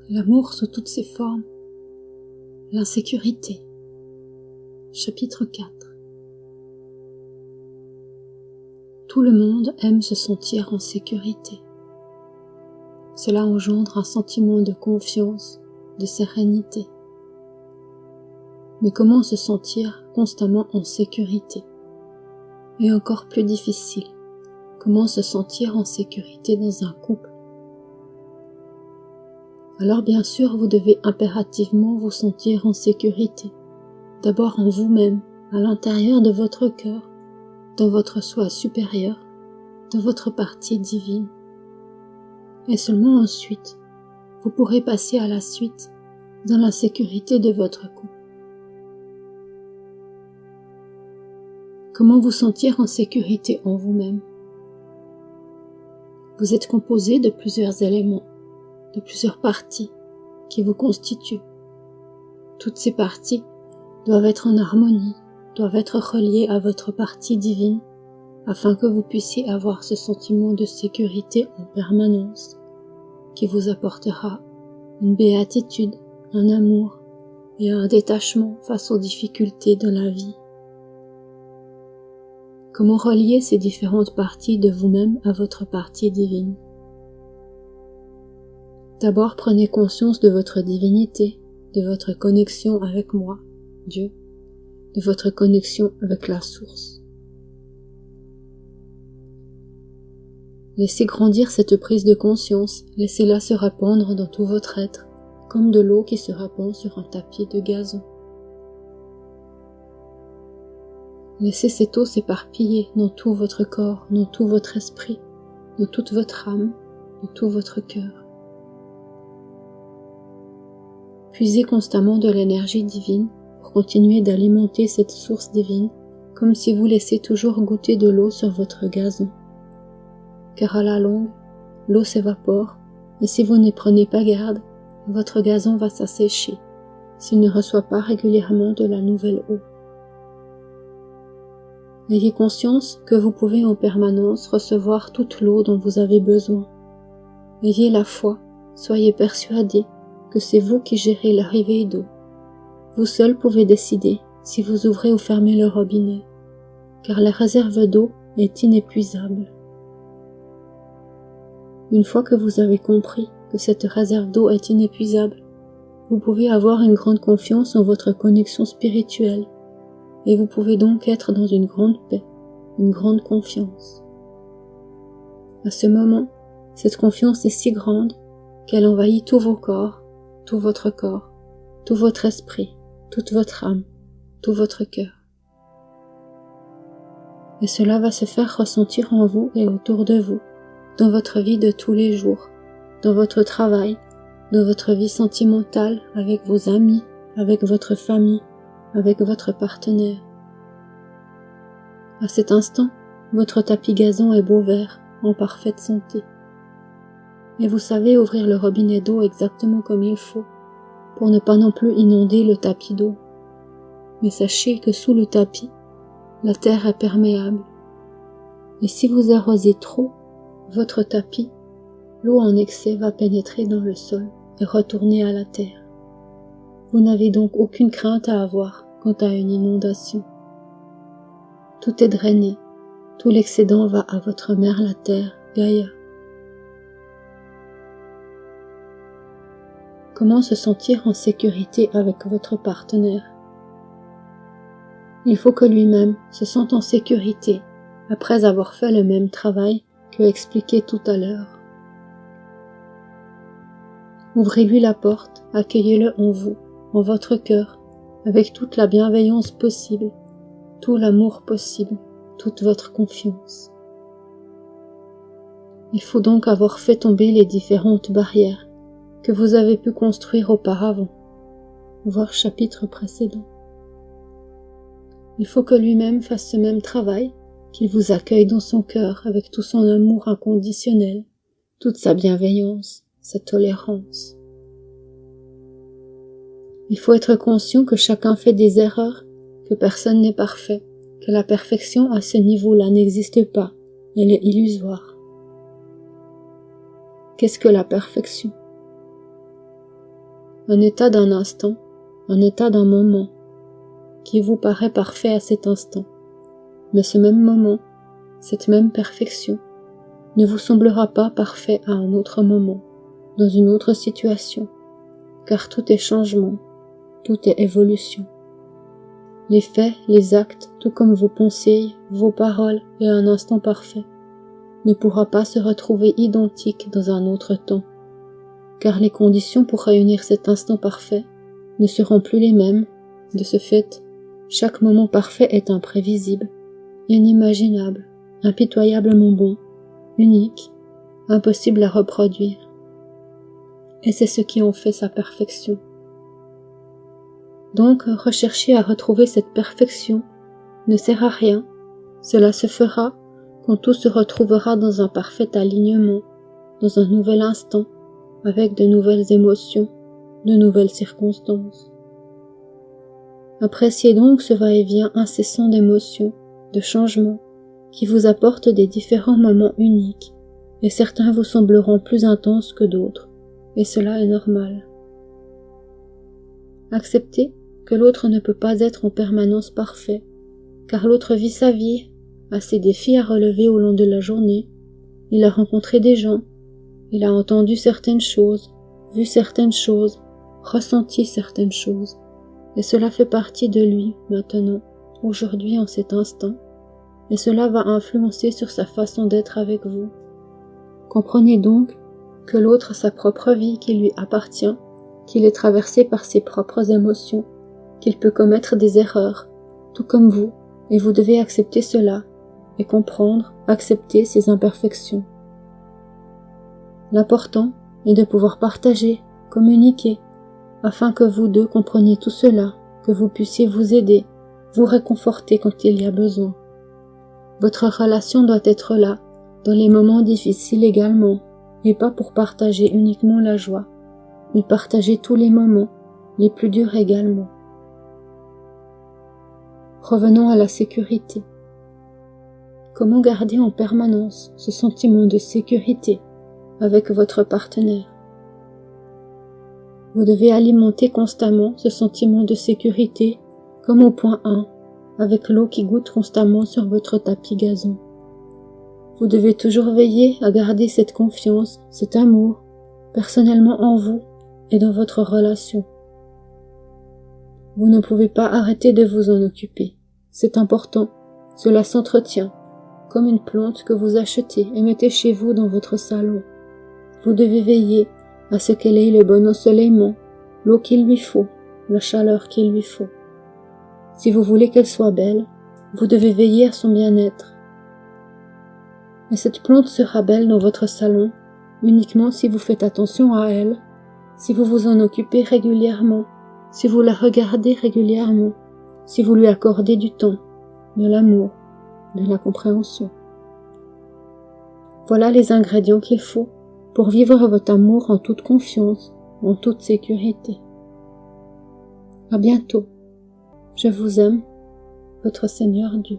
L'amour sous toutes ses formes. L'insécurité. Chapitre 4. Tout le monde aime se sentir en sécurité. Cela engendre un sentiment de confiance, de sérénité. Mais comment se sentir constamment en sécurité? Et encore plus difficile, comment se sentir en sécurité dans un couple? Alors bien sûr, vous devez impérativement vous sentir en sécurité, d'abord en vous-même, à l'intérieur de votre cœur, dans votre soi supérieur, de votre partie divine. Et seulement ensuite, vous pourrez passer à la suite dans la sécurité de votre couple. Comment vous sentir en sécurité en vous-même? Vous êtes composé de plusieurs éléments, de plusieurs parties qui vous constituent. Toutes ces parties doivent être en harmonie, doivent être reliées à votre partie divine, afin que vous puissiez avoir ce sentiment de sécurité en permanence, qui vous apportera une béatitude, un amour et un détachement face aux difficultés de la vie. Comment relier ces différentes parties de vous-même à votre partie divine? D'abord, prenez conscience de votre divinité, de votre connexion avec moi, Dieu, de votre connexion avec la source. Laissez grandir cette prise de conscience, laissez-la se répandre dans tout votre être, comme de l'eau qui se répand sur un tapis de gazon. Laissez cette eau s'éparpiller dans tout votre corps, dans tout votre esprit, dans toute votre âme, dans tout votre cœur. Puisez constamment de l'énergie divine pour continuer d'alimenter cette source divine, comme si vous laissiez toujours goûter de l'eau sur votre gazon. Car à la longue, l'eau s'évapore, et si vous n'y prenez pas garde, votre gazon va s'assécher, s'il ne reçoit pas régulièrement de la nouvelle eau. Ayez conscience que vous pouvez en permanence recevoir toute l'eau dont vous avez besoin. Ayez la foi, soyez persuadés que c'est vous qui gérez l'arrivée d'eau. Vous seul pouvez décider si vous ouvrez ou fermez le robinet, car la réserve d'eau est inépuisable. Une fois que vous avez compris que cette réserve d'eau est inépuisable, vous pouvez avoir une grande confiance en votre connexion spirituelle, et vous pouvez donc être dans une grande paix, une grande confiance. À ce moment, cette confiance est si grande qu'elle envahit tous vos corps, tout votre corps, tout votre esprit, toute votre âme, tout votre cœur. Et cela va se faire ressentir en vous et autour de vous, dans votre vie de tous les jours, dans votre travail, dans votre vie sentimentale, avec vos amis, avec votre famille, avec votre partenaire. À cet instant, votre tapis gazon est beau vert, en parfaite santé. Et vous savez ouvrir le robinet d'eau exactement comme il faut, pour ne pas non plus inonder le tapis d'eau. Mais sachez que sous le tapis, la terre est perméable. Et si vous arrosez trop votre tapis, l'eau en excès va pénétrer dans le sol et retourner à la terre. Vous n'avez donc aucune crainte à avoir quant à une inondation. Tout est drainé, tout l'excédent va à votre mère la terre, Gaïa. Comment se sentir en sécurité avec votre partenaire? Il faut que lui-même se sente en sécurité après avoir fait le même travail que expliqué tout à l'heure. Ouvrez-lui la porte, accueillez-le en vous, en votre cœur, avec toute la bienveillance possible, tout l'amour possible, toute votre confiance. Il faut donc avoir fait tomber les différentes barrières que vous avez pu construire auparavant, voir chapitre précédent. Il faut que lui-même fasse ce même travail, qu'il vous accueille dans son cœur avec tout son amour inconditionnel, toute sa bienveillance, sa tolérance. Il faut être conscient que chacun fait des erreurs, que personne n'est parfait, que la perfection à ce niveau-là n'existe pas, elle est illusoire. Qu'est-ce que la perfection? un état d'un instant, un état d'un moment, qui vous paraît parfait à cet instant. Mais ce même moment, cette même perfection, ne vous semblera pas parfait à un autre moment, dans une autre situation, car tout est changement, tout est évolution. Les faits, les actes, tout comme vos pensées, vos paroles et un instant parfait, ne pourra pas se retrouver identique dans un autre temps, car les conditions pour réunir cet instant parfait ne seront plus les mêmes. De ce fait, chaque moment parfait est imprévisible, inimaginable, impitoyablement bon, unique, impossible à reproduire. Et c'est ce qui en fait sa perfection. Donc, rechercher à retrouver cette perfection ne sert à rien. Cela se fera quand tout se retrouvera dans un parfait alignement, dans un nouvel instant, avec de nouvelles émotions, de nouvelles circonstances. Appréciez donc ce va-et-vient incessant d'émotions, de changements, qui vous apportent des différents moments uniques, et certains vous sembleront plus intenses que d'autres, et cela est normal. Acceptez que l'autre ne peut pas être en permanence parfait, car l'autre vit sa vie, a ses défis à relever au long de la journée, il a rencontré des gens, il a entendu certaines choses, vu certaines choses, ressenti certaines choses, et cela fait partie de lui maintenant, aujourd'hui en cet instant, et cela va influencer sur sa façon d'être avec vous. Comprenez donc que l'autre a sa propre vie qui lui appartient, qu'il est traversé par ses propres émotions, qu'il peut commettre des erreurs, tout comme vous, et vous devez accepter cela, et comprendre, accepter ses imperfections. L'important est de pouvoir partager, communiquer, afin que vous deux compreniez tout cela, que vous puissiez vous aider, vous réconforter quand il y a besoin. Votre relation doit être là, dans les moments difficiles également, et pas pour partager uniquement la joie, mais partager tous les moments, les plus durs également. Revenons à la sécurité. Comment garder en permanence ce sentiment de sécurité avec votre partenaire? Vous devez alimenter constamment ce sentiment de sécurité comme au point 1, avec l'eau qui goutte constamment sur votre tapis gazon. Vous devez toujours veiller à garder cette confiance, cet amour, personnellement en vous et dans votre relation. Vous ne pouvez pas arrêter de vous en occuper. C'est important, cela s'entretient, comme une plante que vous achetez et mettez chez vous dans votre salon. Vous devez veiller à ce qu'elle ait le bon ensoleillement, l'eau qu'il lui faut, la chaleur qu'il lui faut. Si vous voulez qu'elle soit belle, vous devez veiller à son bien-être. Et cette plante sera belle dans votre salon uniquement si vous faites attention à elle, si vous vous en occupez régulièrement, si vous la regardez régulièrement, si vous lui accordez du temps, de l'amour, de la compréhension. Voilà les ingrédients qu'il faut pour vivre votre amour en toute confiance, en toute sécurité. À bientôt. Je vous aime, votre Seigneur Dieu.